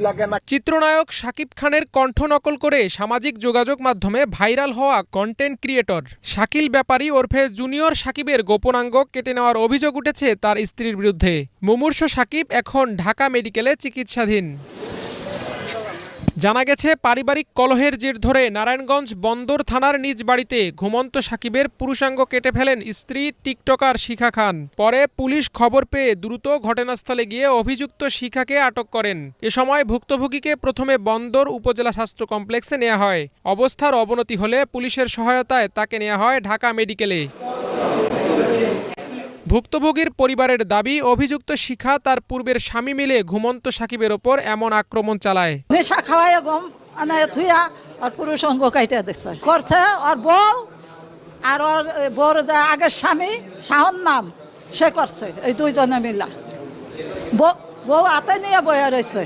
লাগে না। চিত্রনায়ক শাকিব খানের কণ্ঠ নকল করে সামাজিক যোগাযোগ মাধ্যমে ভাইরাল হওয়া কন্টেন্ট ক্রিয়েটর শাকিল ব্যাপারী ওরফে জুনিয়র শাকিবের গোপনাঙ্গ কেটে নেওয়ার অভিযোগ উঠেছে তার স্ত্রীর বিরুদ্ধে। মুমূর্ষু শাকিব এখন ঢাকা মেডিকেলে চিকিৎসাধীন। জানা গেছে, পারিবারিক কলহের জের ধরে নারায়ণগঞ্জ বন্দর থানার নিজ বাড়িতে ঘুমন্ত শাকিবের পুরুষাঙ্গ কেটে ফেলেন স্ত্রী টিকটকার শিখা খান। পরে পুলিশ খবর পেয়ে দ্রুত ঘটনাস্থলে গিয়ে অভিযুক্ত শিখাকে আটক করেন। এ সময় ভুক্তভোগীকে প্রথমে বন্দর উপজেলা স্বাস্থ্য কমপ্লেক্সে নেওয়া হয়। অবস্থার অবনতি হলে পুলিশের সহায়তায় তাকে নেওয়া হয় ঢাকা মেডিকেলে। ভুক্তভোগীর পরিবারের দাবি, অভিযুক্ত শিখা তার পূর্বের স্বামী মিলে ঘুমন্ত শাকিবের ওপর এমন আক্রমণ চালায়। নেশা খাওয়াইয়া গম আনায় থুইয়া আর পুরুষ অঙ্গ কাইটা দেখছে করছে। আর বউ আর ওর বউর আগের স্বামী শাহন নাম সে করছে, এই দুইজনে মিলা। বউ হাতে নিয়ে বয়া রয়েছে।